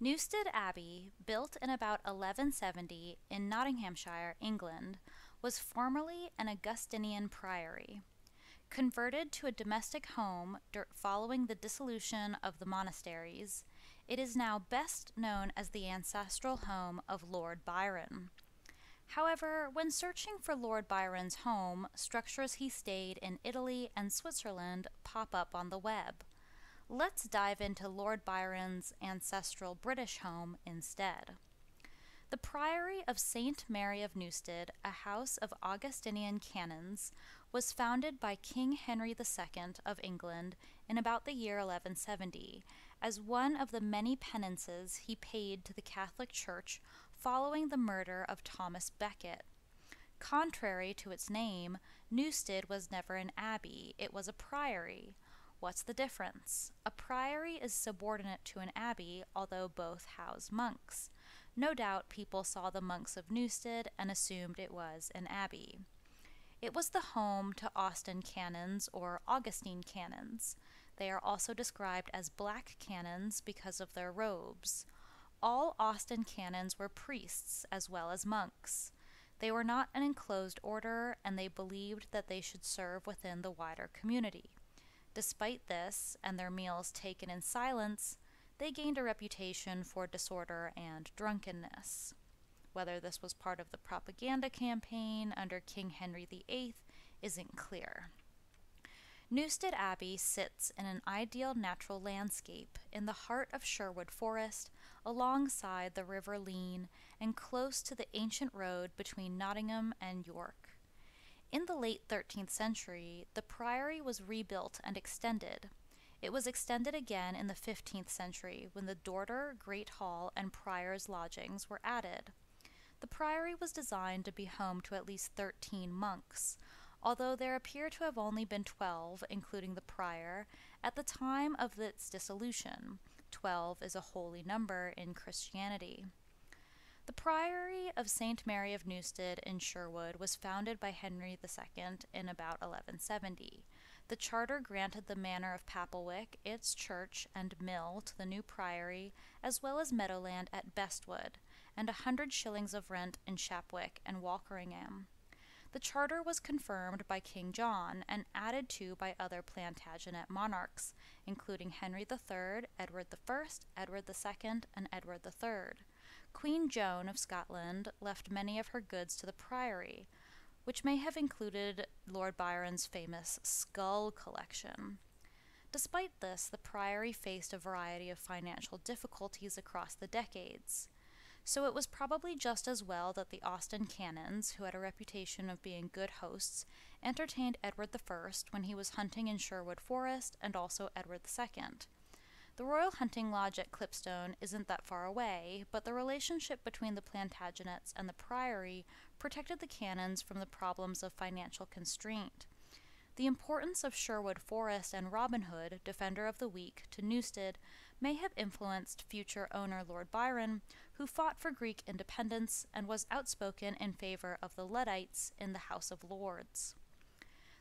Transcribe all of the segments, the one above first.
Newstead Abbey, built in about 1170 in Nottinghamshire, England, was formerly an Augustinian priory. Converted to a domestic home following the dissolution of the monasteries, it is now best known as the ancestral home of Lord Byron. However, when searching for Lord Byron's home, structures he stayed in Italy and Switzerland pop up on the web. Let's dive into Lord Byron's ancestral British home instead. The Priory of St. Mary of Newstead, a house of Augustinian canons, was founded by King Henry II of England in about the year 1170, as one of the many penances he paid to the Catholic Church following the murder of Thomas Becket. Contrary to its name, Newstead was never an abbey, it was a priory. What's the difference? A priory is subordinate to an abbey, although both house monks. No doubt people saw the monks of Newstead and assumed it was an abbey. It was the home to Austin canons or Augustine canons. They are also described as black canons because of their robes. All Austin canons were priests as well as monks. They were not an enclosed order, and they believed that they should serve within the wider community. Despite this, and their meals taken in silence, they gained a reputation for disorder and drunkenness. Whether this was part of the propaganda campaign under King Henry VIII isn't clear. Newstead Abbey sits in an ideal natural landscape in the heart of Sherwood Forest, alongside the River Leen and close to the ancient road between Nottingham and York. In the late 13th century, the priory was rebuilt and extended. It was extended again in the 15th century when the Dorter, Great Hall, and Prior's lodgings were added. The priory was designed to be home to at least 13 monks, although there appear to have only been 12, including the prior, at the time of its dissolution. 12 is a holy number in Christianity. The Priory of St. Mary of Newstead in Sherwood was founded by Henry II in about 1170. The charter granted the manor of Papelwick, its church and mill, to the new priory, as well as meadowland at Bestwood, and 100 shillings of rent in Shapwick and Walkeringham. The charter was confirmed by King John and added to by other Plantagenet monarchs, including Henry III, Edward I, Edward II, and Edward III. Queen Joan of Scotland left many of her goods to the priory, which may have included Lord Byron's famous skull collection. Despite this, the priory faced a variety of financial difficulties across the decades. So it was probably just as well that the Austin canons, who had a reputation of being good hosts, entertained Edward I when he was hunting in Sherwood Forest, and also Edward II. The Royal Hunting Lodge at Clipstone isn't that far away, but the relationship between the Plantagenets and the priory protected the canons from the problems of financial constraint. The importance of Sherwood Forest and Robin Hood, Defender of the Weak, to Newstead may have influenced future owner Lord Byron, who fought for Greek independence and was outspoken in favor of the Luddites in the House of Lords.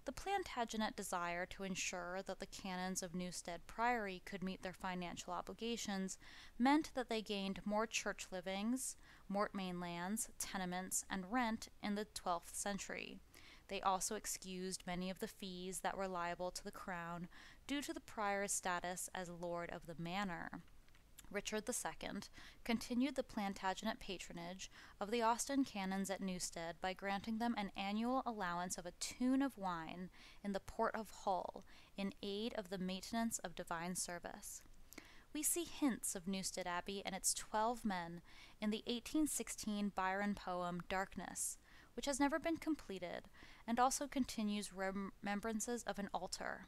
The Plantagenet desire to ensure that the canons of Newstead Priory could meet their financial obligations meant that they gained more church livings, mortmain lands, tenements, and rent in the 12th century. They also excused many of the fees that were liable to the crown due to the prior's status as lord of the manor. Richard II continued the Plantagenet patronage of the Austin canons at Newstead by granting them an annual allowance of a tun of wine in the port of Hull in aid of the maintenance of divine service. We see hints of Newstead Abbey and its 12 men in the 1816 Byron poem Darkness, which has never been completed, and also continues remembrances of an altar.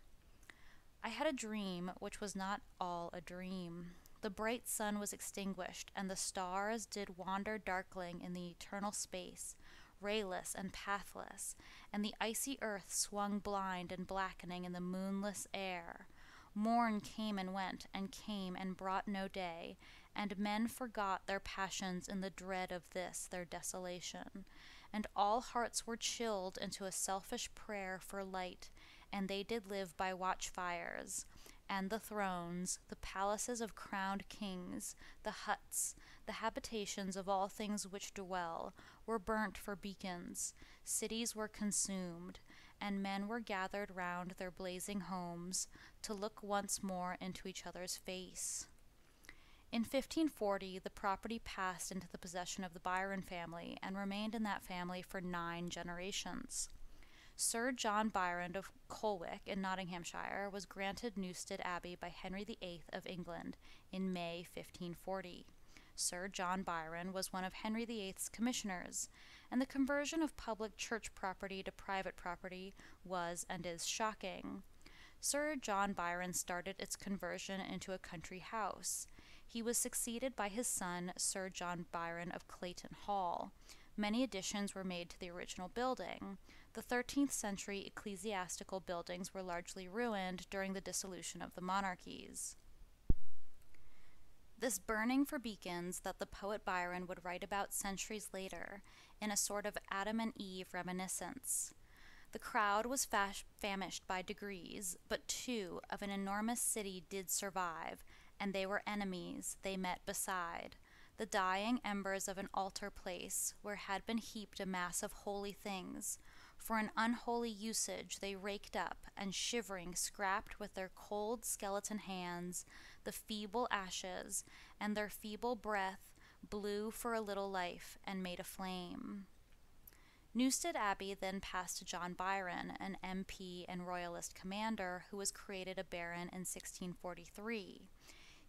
I had a dream which was not all a dream. The bright sun was extinguished, and the stars did wander darkling in the eternal space, rayless and pathless, and the icy earth swung blind and blackening in the moonless air. Morn came and came and brought no day, and men forgot their passions in the dread of this their desolation, and all hearts were chilled into a selfish prayer for light, and they did live by watchfires, and the thrones, the palaces of crowned kings, the huts, the habitations of all things which dwell, were burnt for beacons, cities were consumed, and men were gathered round their blazing homes to look once more into each other's face. In 1540, the property passed into the possession of the Byron family and remained in that family for 9 generations. Sir John Byron of Colwick in Nottinghamshire was granted Newstead Abbey by Henry VIII of England in May 1540. Sir John Byron was one of Henry VIII's commissioners, and the conversion of public church property to private property was and is shocking. Sir John Byron started its conversion into a country house. He was succeeded by his son, Sir John Byron of Clayton Hall. Many additions were made to the original building. The 13th century ecclesiastical buildings were largely ruined during the dissolution of the monarchies. This burning for beacons that the poet Byron would write about centuries later in a sort of Adam and Eve reminiscence. The crowd was famished by degrees, but 2 of an enormous city did survive, and they were enemies they met beside, the dying embers of an altar place where had been heaped a mass of holy things. For an unholy usage they raked up, and shivering scrapped with their cold skeleton hands the feeble ashes, and their feeble breath blew for a little life and made a flame. Newstead Abbey then passed to John Byron, an MP and royalist commander who was created a baron in 1643.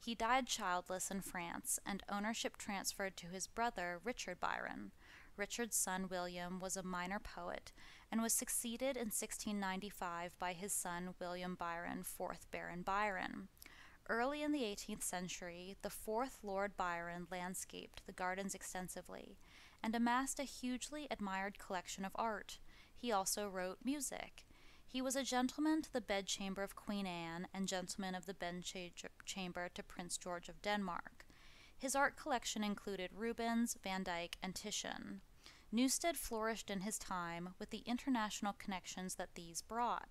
He died childless in France, and ownership transferred to his brother, Richard Byron. Richard's son, William, was a minor poet, and was succeeded in 1695 by his son, William Byron, 4th Baron Byron. Early in the 18th century, the 4th Lord Byron landscaped the gardens extensively, and amassed a hugely admired collection of art. He also wrote music. He was a gentleman to the bedchamber of Queen Anne, and gentleman of the bedchamber to Prince George of Denmark. His art collection included Rubens, Van Dyck, and Titian. Newstead flourished in his time with the international connections that these brought.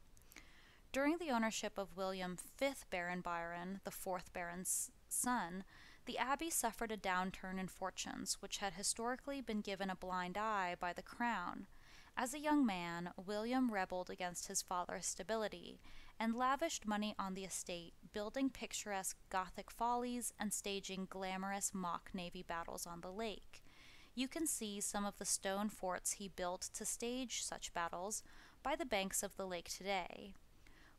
During the ownership of William, 5th Baron Byron, the 4th Baron's son, the abbey suffered a downturn in fortunes, which had historically been given a blind eye by the crown. As a young man, William rebelled against his father's stability, and lavished money on the estate, building picturesque Gothic follies and staging glamorous mock navy battles on the lake. You can see some of the stone forts he built to stage such battles by the banks of the lake today.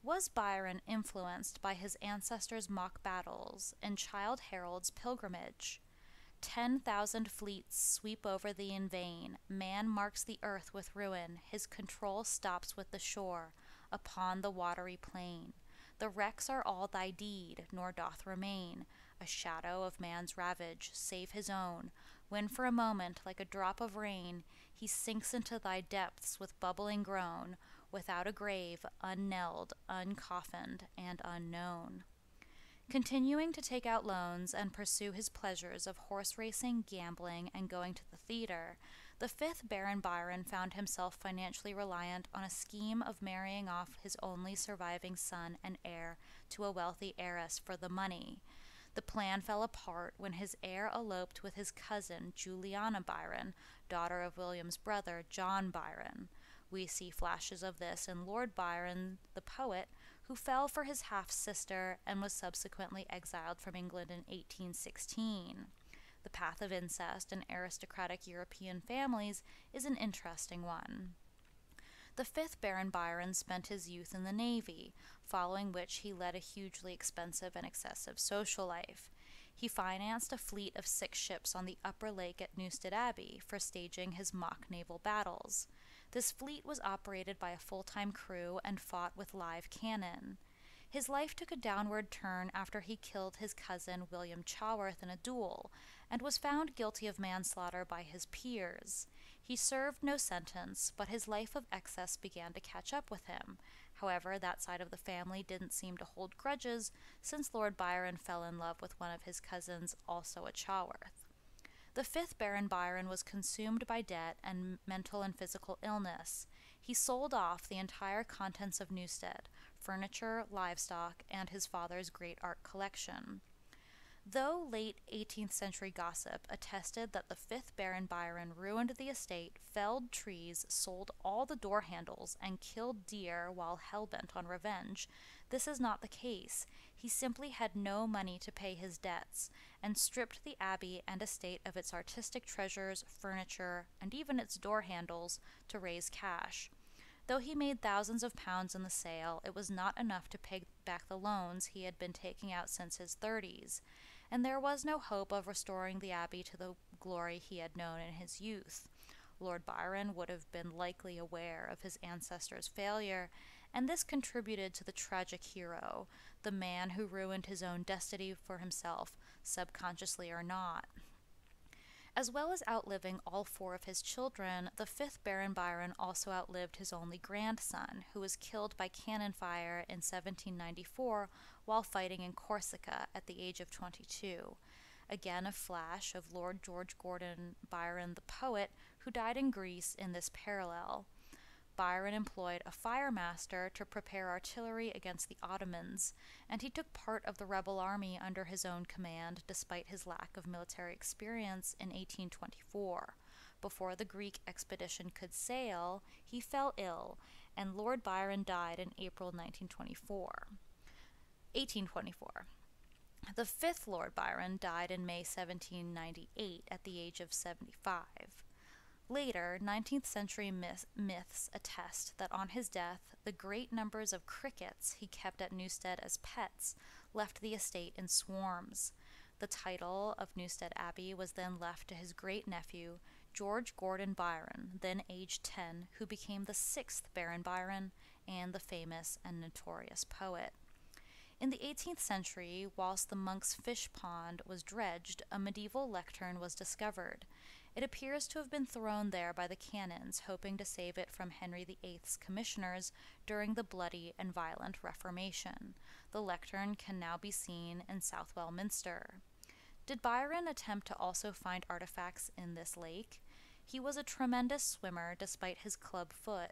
Was Byron influenced by his ancestors' mock battles and Childe Harold's pilgrimage? 10,000 fleets sweep over thee in vain. Man marks the earth with ruin. His control stops with the shore upon the watery plain. The wrecks are all thy deed, nor doth remain a shadow of man's ravage, save his own, when for a moment, like a drop of rain, he sinks into thy depths with bubbling groan, without a grave, unknelled, uncoffined, and unknown. Continuing to take out loans and pursue his pleasures of horse racing, gambling, and going to the theater, the 5th Baron Byron found himself financially reliant on a scheme of marrying off his only surviving son and heir to a wealthy heiress for the money. The plan fell apart when his heir eloped with his cousin, Juliana Byron, daughter of William's brother, John Byron. We see flashes of this in Lord Byron, the poet, who fell for his half-sister and was subsequently exiled from England in 1816. The path of incest in aristocratic European families is an interesting one. The 5th Baron Byron spent his youth in the Navy, following which he led a hugely expensive and excessive social life. He financed a fleet of 6 ships on the upper lake at Newstead Abbey for staging his mock naval battles. This fleet was operated by a full-time crew and fought with live cannon. His life took a downward turn after he killed his cousin William Chaworth in a duel, and was found guilty of manslaughter by his peers. He served no sentence, but his life of excess began to catch up with him. However, that side of the family didn't seem to hold grudges, since Lord Byron fell in love with one of his cousins, also a Chaworth. The 5th Baron Byron was consumed by debt and mental and physical illness. He sold off the entire contents of Newstead, furniture, livestock, and his father's great art collection. Though late 18th century gossip attested that the fifth Baron Byron ruined the estate, felled trees, sold all the door handles, and killed deer while hell-bent on revenge, this is not the case. He simply had no money to pay his debts, and stripped the abbey and estate of its artistic treasures, furniture, and even its door handles to raise cash. Though he made thousands of pounds in the sale, it was not enough to pay back the loans he had been taking out since his 30s, and there was no hope of restoring the abbey to the glory he had known in his youth. Lord Byron would have been likely aware of his ancestors' failure, and this contributed to the tragic hero, the man who ruined his own destiny for himself, subconsciously or not. As well as outliving all four of his children, the fifth Baron Byron also outlived his only grandson, who was killed by cannon fire in 1794 while fighting in Corsica at the age of 22. Again, a flash of Lord George Gordon Byron, the poet, who died in Greece in this parallel. Byron employed a fire master to prepare artillery against the Ottomans, and he took part of the rebel army under his own command despite his lack of military experience in 1824. Before the Greek expedition could sail, he fell ill, and Lord Byron died in April 1824. The fifth Lord Byron died in May 1798 at the age of 75. Later, 19th century myths attest that on his death, the great numbers of crickets he kept at Newstead as pets left the estate in swarms. The title of Newstead Abbey was then left to his great-nephew, George Gordon Byron, then aged 10, who became the sixth Baron Byron and the famous and notorious poet. In the 18th century, whilst the monk's fish pond was dredged, a medieval lectern was discovered. It appears to have been thrown there by the canons, hoping to save it from Henry VIII's commissioners during the bloody and violent Reformation. The lectern can now be seen in Southwell Minster. Did Byron attempt to also find artifacts in this lake? He was a tremendous swimmer despite his club foot.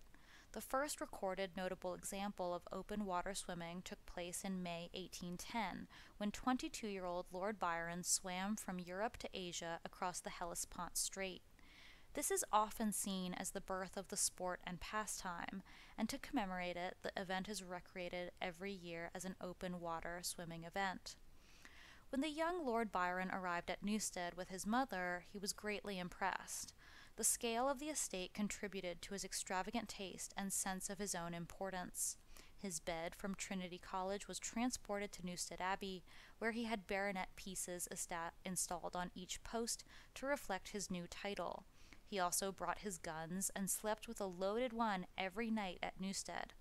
The first recorded notable example of open water swimming took place in May 1810, when 22-year-old Lord Byron swam from Europe to Asia across the Hellespont Strait. This is often seen as the birth of the sport and pastime, and to commemorate it, the event is recreated every year as an open water swimming event. When the young Lord Byron arrived at Newstead with his mother, he was greatly impressed. The scale of the estate contributed to his extravagant taste and sense of his own importance. His bed from Trinity College was transported to Newstead Abbey, where he had baronet pieces installed on each post to reflect his new title. He also brought his guns and slept with a loaded one every night at Newstead.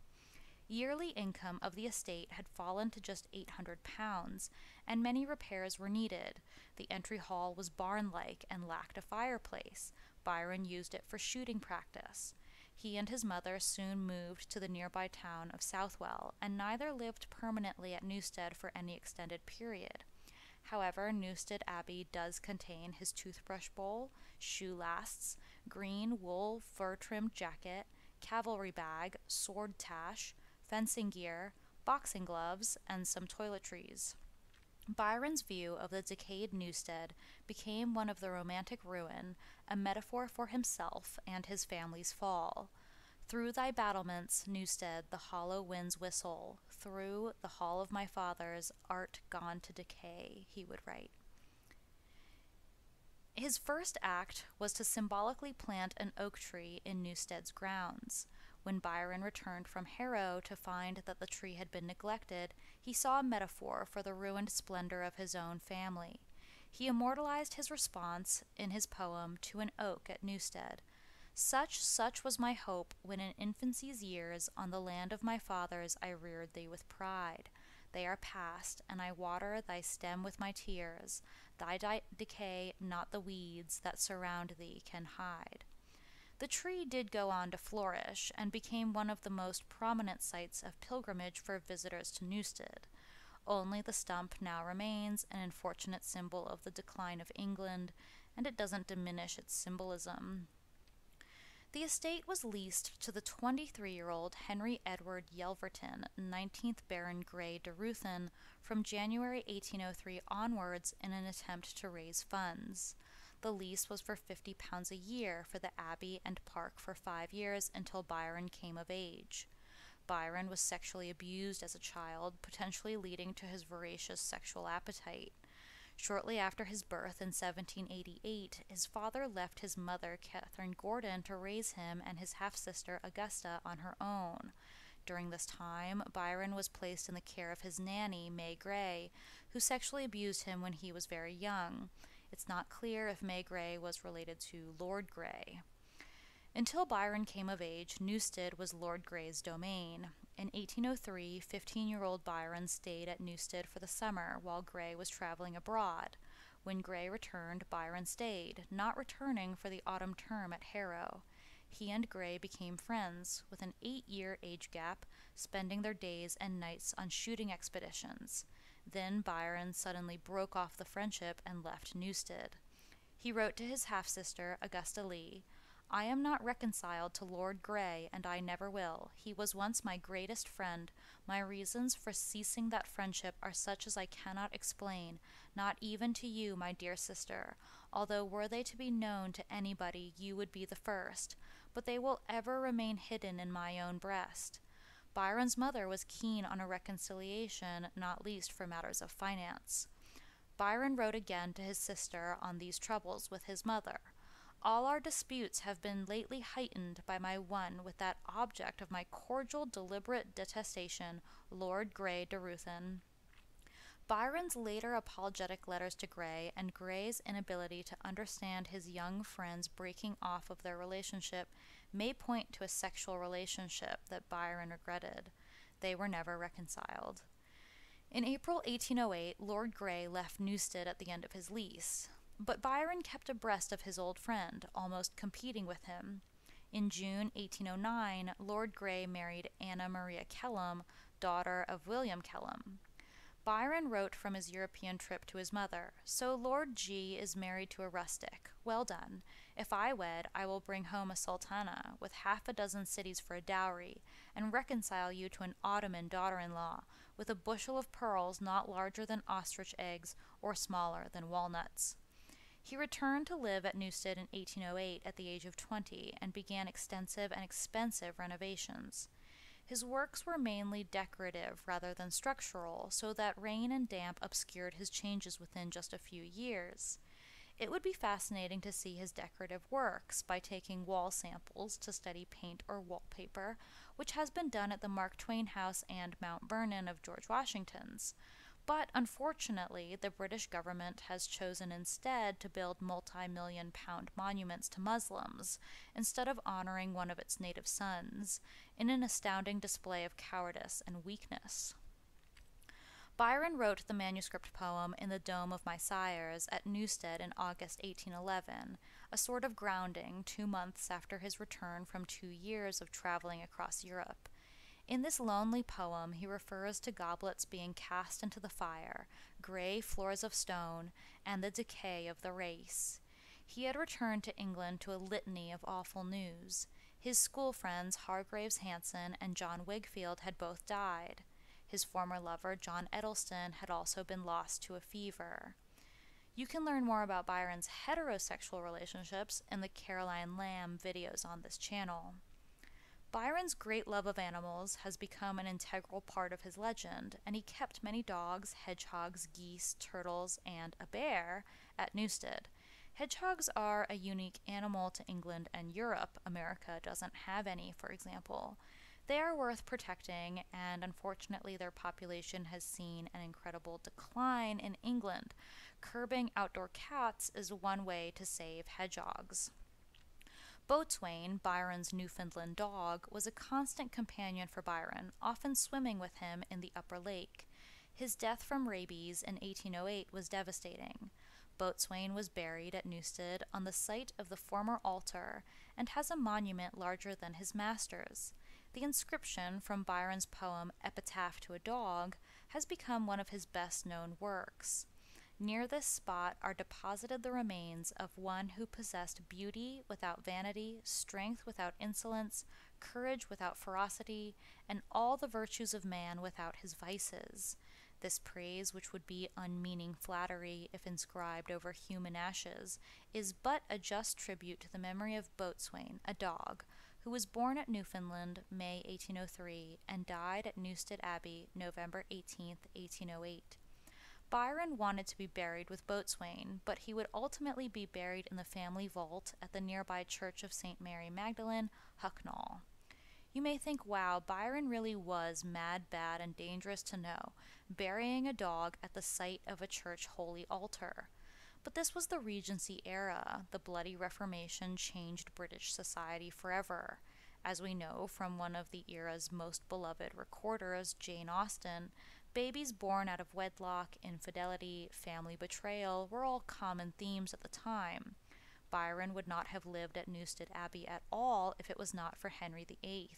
Yearly income of the estate had fallen to just £800, and many repairs were needed. The entry hall was barn-like and lacked a fireplace. Byron used it for shooting practice. He and his mother soon moved to the nearby town of Southwell, and neither lived permanently at Newstead for any extended period. However, Newstead Abbey does contain his toothbrush bowl, shoe lasts, green wool fur-trimmed jacket, cavalry bag, sword tash, fencing gear, boxing gloves, and some toiletries. Byron's view of the decayed Newstead became one of the romantic ruin, a metaphor for himself and his family's fall. Through thy battlements, Newstead, the hollow winds whistle. Through the hall of my fathers, art gone to decay, he would write. His first act was to symbolically plant an oak tree in Newstead's grounds. When Byron returned from Harrow to find that the tree had been neglected, he saw a metaphor for the ruined splendor of his own family. He immortalized his response in his poem To an Oak at Newstead. Such was my hope when in infancy's years on the land of my fathers I reared thee with pride. They are past, and I water thy stem with my tears. Thy decay not the weeds that surround thee can hide. The tree did go on to flourish, and became one of the most prominent sites of pilgrimage for visitors to Newstead. Only the stump now remains, an unfortunate symbol of the decline of England, and it doesn't diminish its symbolism. The estate was leased to the 23-year-old Henry Edward Yelverton, 19th Baron Grey de Ruthen, from January 1803 onwards in an attempt to raise funds. The lease was for £50 a year for the abbey and park for 5 years until Byron came of age. Byron was sexually abused as a child, potentially leading to his voracious sexual appetite. Shortly after his birth in 1788, his father left his mother, Catherine Gordon, to raise him and his half-sister, Augusta, on her own. During this time, Byron was placed in the care of his nanny, May Grey, who sexually abused him when he was very young. It's not clear if May Grey was related to Lord Grey. Until Byron came of age, Newstead was Lord Grey's domain. In 1803, 15-year-old Byron stayed at Newstead for the summer while Grey was traveling abroad. When Grey returned, Byron stayed, not returning for the autumn term at Harrow. He and Grey became friends, with an 8-year age gap, spending their days and nights on shooting expeditions. Then Byron suddenly broke off the friendship and left Newstead. He wrote to his half-sister, Augusta Lee, "I am not reconciled to Lord Grey, and I never will. He was once my greatest friend. My reasons for ceasing that friendship are such as I cannot explain, not even to you, my dear sister, although were they to be known to anybody, you would be the first, but they will ever remain hidden in my own breast." Byron's mother was keen on a reconciliation, not least for matters of finance. Byron wrote again to his sister on these troubles with his mother. "All our disputes have been lately heightened by my one with that object of my cordial, deliberate detestation, Lord Grey de Ruthen." Byron's later apologetic letters to Grey and Grey's inability to understand his young friend's breaking off of their relationship may point to a sexual relationship that Byron regretted. They were never reconciled. In April 1808, Lord Grey left Newstead at the end of his lease, but Byron kept abreast of his old friend, almost competing with him. In June 1809, Lord Grey married Anna Maria Kellam, daughter of William Kellam. Byron wrote from his European trip to his mother, "So Lord G is married to a rustic. Well done. If I wed, I will bring home a sultana, with 6 cities for a dowry, and reconcile you to an Ottoman daughter-in-law, with a bushel of pearls not larger than ostrich eggs or smaller than walnuts." He returned to live at Newstead in 1808 at the age of 20, and began extensive and expensive renovations. His works were mainly decorative rather than structural, so that rain and damp obscured his changes within just a few years. It would be fascinating to see his decorative works by taking wall samples to study paint or wallpaper, which has been done at the Mark Twain House and Mount Vernon of George Washington's. But unfortunately, the British government has chosen instead to build multi-million-pound monuments to Muslims, instead of honoring one of its native sons, in an astounding display of cowardice and weakness. Byron wrote the manuscript poem "In the Dome of My Sires" at Newstead in August 1811, a sort of grounding 2 months after his return from 2 years of traveling across Europe. In this lonely poem, he refers to goblets being cast into the fire, grey floors of stone, and the decay of the race. He had returned to England to a litany of awful news. His school friends Hargraves Hanson and John Wigfield had both died. His former lover, John Edelston, had also been lost to a fever. You can learn more about Byron's heterosexual relationships in the Caroline Lamb videos on this channel. Byron's great love of animals has become an integral part of his legend, and he kept many dogs, hedgehogs, geese, turtles, and a bear at Newstead. Hedgehogs are a unique animal to England and Europe. America doesn't have any, for example. They are worth protecting, and unfortunately their population has seen an incredible decline in England. Curbing outdoor cats is one way to save hedgehogs. Boatswain, Byron's Newfoundland dog, was a constant companion for Byron, often swimming with him in the upper lake. His death from rabies in 1808 was devastating. Boatswain was buried at Newstead on the site of the former altar and has a monument larger than his master's. The inscription from Byron's poem Epitaph to a Dog has become one of his best-known works. Near this spot are deposited the remains of one who possessed beauty without vanity, strength without insolence, courage without ferocity, and all the virtues of man without his vices. This praise, which would be unmeaning flattery if inscribed over human ashes, is but a just tribute to the memory of Boatswain, a dog, who was born at Newfoundland, May 1803, and died at Newstead Abbey, November 18, 1808. Byron wanted to be buried with Boatswain, but he would ultimately be buried in the family vault at the nearby Church of St. Mary Magdalene, Hucknall. You may think, wow, Byron really was mad, bad, and dangerous to know, burying a dog at the site of a church holy altar. But this was the Regency era. The bloody Reformation changed British society forever. As we know from one of the era's most beloved recorders, Jane Austen, babies born out of wedlock, infidelity, family betrayal were all common themes at the time. Byron would not have lived at Newstead Abbey at all if it was not for Henry VIII.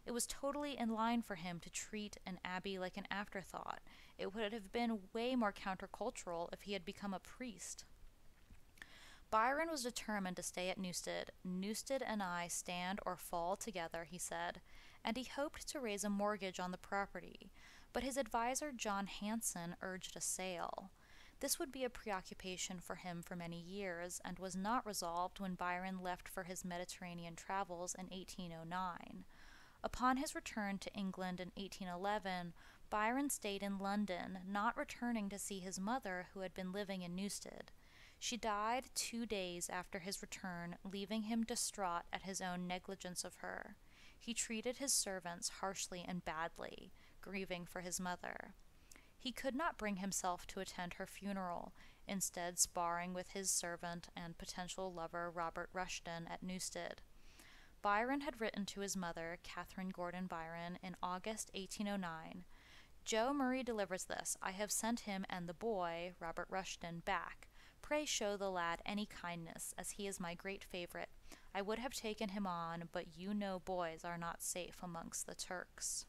It was totally in line for him to treat an abbey like an afterthought. It would have been way more countercultural if he had become a priest. Byron was determined to stay at Newstead. Newstead and I stand or fall together, he said, and he hoped to raise a mortgage on the property, but his advisor John Hanson urged a sale. This would be a preoccupation for him for many years, and was not resolved when Byron left for his Mediterranean travels in 1809. Upon his return to England in 1811, Byron stayed in London, not returning to see his mother, who had been living in Newstead. She died 2 days after his return, leaving him distraught at his own negligence of her. He treated his servants harshly and badly, grieving for his mother. He could not bring himself to attend her funeral, instead sparring with his servant and potential lover Robert Rushton at Newstead. Byron had written to his mother, Catherine Gordon Byron, in August 1809, "Joe Murray delivers this. I have sent him and the boy, Robert Rushton, back. Pray show the lad any kindness, as he is my great favorite. I would have taken him on, but you know boys are not safe amongst the Turks."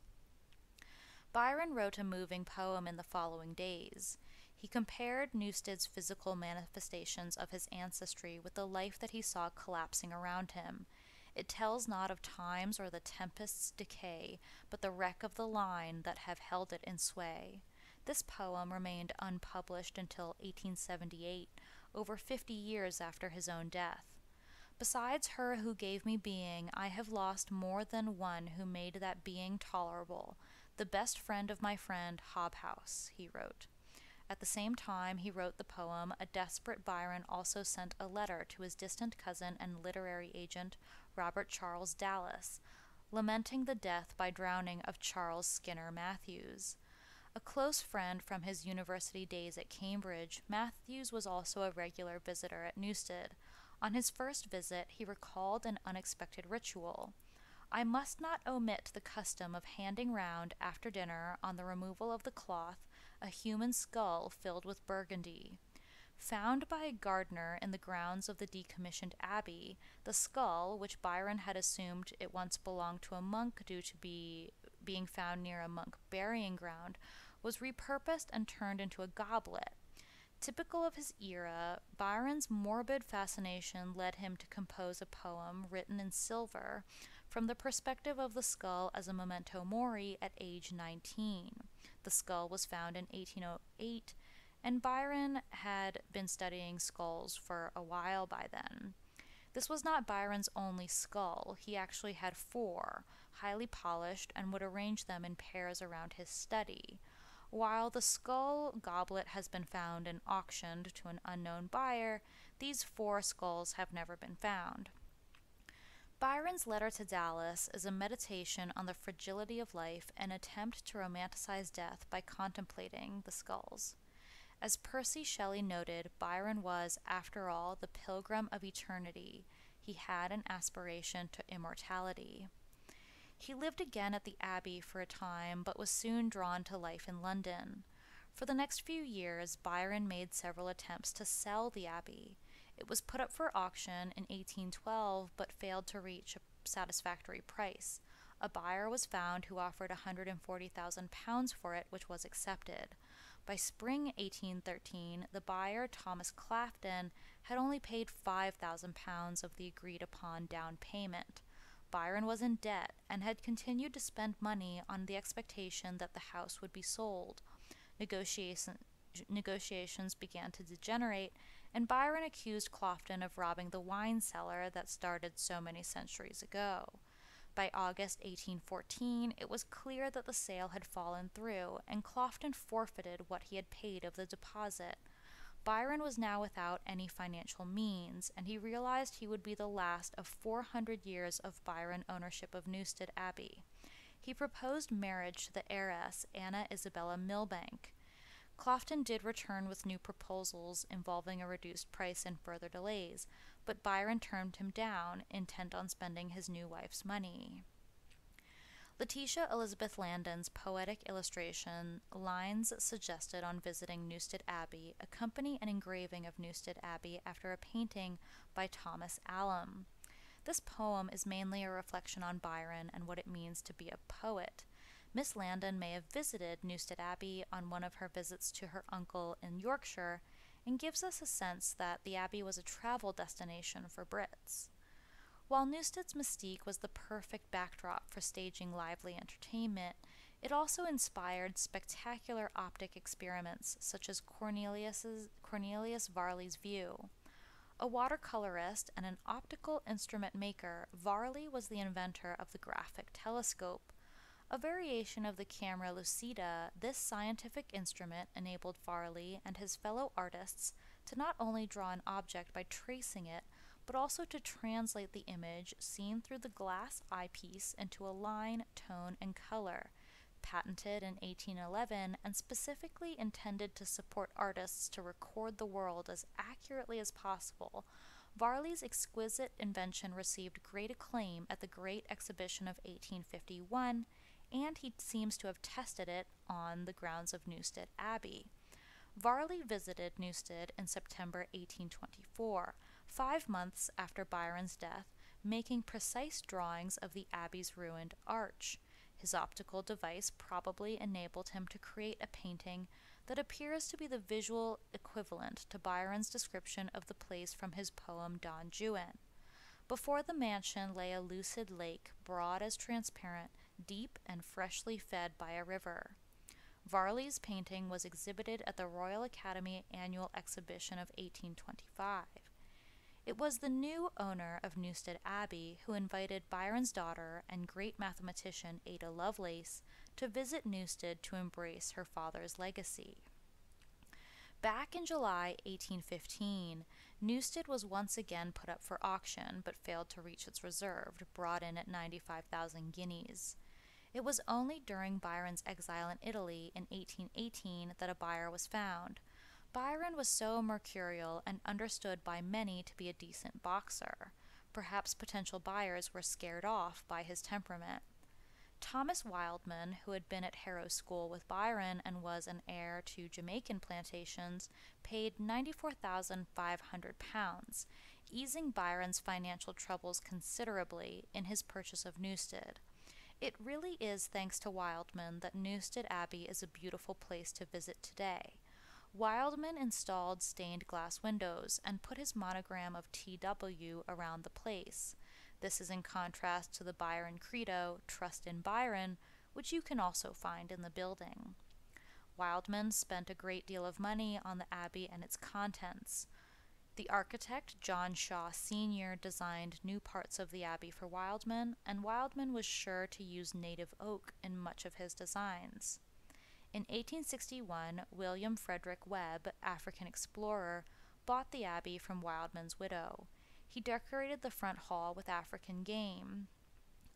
Byron wrote a moving poem in the following days. He compared Newstead's physical manifestations of his ancestry with the life that he saw collapsing around him. It tells not of times or the tempest's decay, but the wreck of the line that have held it in sway. This poem remained unpublished until 1878, over 50 years after his own death. "Besides her who gave me being, I have lost more than one who made that being tolerable, the best friend of my friend Hobhouse," he wrote. At the same time he wrote the poem, a desperate Byron also sent a letter to his distant cousin and literary agent, Robert Charles Dallas, lamenting the death by drowning of Charles Skinner Matthews. A close friend from his university days at Cambridge, Matthews was also a regular visitor at Newstead. On his first visit, he recalled an unexpected ritual. "I must not omit the custom of handing round, after dinner, on the removal of the cloth, a human skull filled with burgundy. Found by a gardener in the grounds of the decommissioned abbey, the skull, which Byron had assumed it once belonged to a monk due to being found near a monk burying ground, was repurposed and turned into a goblet. Typical of his era, Byron's morbid fascination led him to compose a poem written in silver from the perspective of the skull as a memento mori at age 19. The skull was found in 1808, and Byron had been studying skulls for a while by then. This was not Byron's only skull. He actually had 4, highly polished, and would arrange them in pairs around his study. While the skull goblet has been found and auctioned to an unknown buyer, these 4 skulls have never been found. Byron's letter to Dallas is a meditation on the fragility of life, an attempt to romanticize death by contemplating the skulls. As Percy Shelley noted, Byron was, after all, the pilgrim of eternity. He had an aspiration to immortality. He lived again at the Abbey for a time, but was soon drawn to life in London. For the next few years, Byron made several attempts to sell the Abbey. It was put up for auction in 1812, but failed to reach a satisfactory price. A buyer was found who offered £140,000 for it, which was accepted. By spring 1813, the buyer, Thomas Clafton, had only paid £5,000 of the agreed-upon down payment. Byron was in debt and had continued to spend money on the expectation that the house would be sold. Negotiations began to degenerate, and Byron accused Clafton of robbing the wine cellar that started so many centuries ago. By August 1814, it was clear that the sale had fallen through, and Clafton forfeited what he had paid of the deposit. Byron was now without any financial means, and he realized he would be the last of 400 years of Byron ownership of Newstead Abbey. He proposed marriage to the heiress, Anna Isabella Milbank. Clafton did return with new proposals involving a reduced price and further delays, but Byron turned him down, intent on spending his new wife's money. Letitia Elizabeth Landon's poetic illustration, Lines Suggested on Visiting Newstead Abbey, accompany an engraving of Newstead Abbey after a painting by Thomas Allam. This poem is mainly a reflection on Byron and what it means to be a poet. Miss Landon may have visited Newstead Abbey on one of her visits to her uncle in Yorkshire, and gives us a sense that the Abbey was a travel destination for Brits. While Newstead's mystique was the perfect backdrop for staging lively entertainment, it also inspired spectacular optic experiments such as Cornelius Varley's View. A watercolorist and an optical instrument maker, Varley was the inventor of the graphic telescope. A variation of the camera lucida, this scientific instrument enabled Varley and his fellow artists to not only draw an object by tracing it, but also to translate the image seen through the glass eyepiece into a line, tone, and color. Patented in 1811 and specifically intended to support artists to record the world as accurately as possible, Varley's exquisite invention received great acclaim at the Great Exhibition of 1851, and he seems to have tested it on the grounds of Newstead Abbey. Varley visited Newstead in September 1824, 5 months after Byron's death, making precise drawings of the Abbey's ruined arch. His optical device probably enabled him to create a painting that appears to be the visual equivalent to Byron's description of the place from his poem Don Juan. Before the mansion lay a lucid lake, broad as transparent, deep and freshly fed by a river. Varley's painting was exhibited at the Royal Academy Annual Exhibition of 1825. It was the new owner of Newstead Abbey who invited Byron's daughter and great mathematician Ada Lovelace to visit Newstead to embrace her father's legacy. Back in July 1815, Newstead was once again put up for auction, but failed to reach its reserve, brought in at 95,000 guineas. It was only during Byron's exile in Italy in 1818 that a buyer was found. Byron was so mercurial and understood by many to be a decent boxer. Perhaps potential buyers were scared off by his temperament. Thomas Wildman, who had been at Harrow School with Byron and was an heir to Jamaican plantations, paid £94,500, easing Byron's financial troubles considerably in his purchase of Newstead. It really is thanks to Wildman that Newstead Abbey is a beautiful place to visit today. Wildman installed stained glass windows and put his monogram of T.W. around the place. This is in contrast to the Byron credo, Trust in Byron, which you can also find in the building. Wildman spent a great deal of money on the Abbey and its contents. The architect, John Shaw Sr., designed new parts of the Abbey for Wildman, and Wildman was sure to use native oak in much of his designs. In 1861, William Frederick Webb, African explorer, bought the Abbey from Wildman's widow. He decorated the front hall with African game.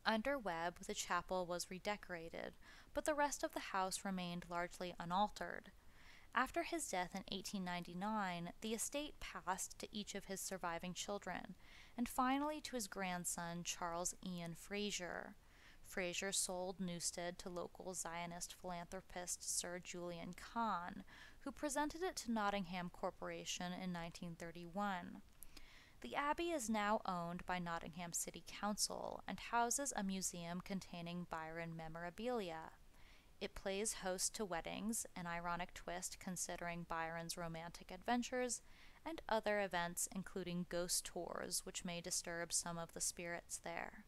Under Webb, the chapel was redecorated, but the rest of the house remained largely unaltered. After his death in 1899, the estate passed to each of his surviving children, and finally to his grandson, Charles Ian Fraser. Fraser sold Newstead to local Zionist philanthropist Sir Julian Kahn, who presented it to Nottingham Corporation in 1931. The Abbey is now owned by Nottingham City Council and houses a museum containing Byron memorabilia. It plays host to weddings, an ironic twist considering Byron's romantic adventures, and other events including ghost tours, which may disturb some of the spirits there.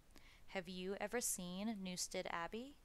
Have you ever seen Newstead Abbey?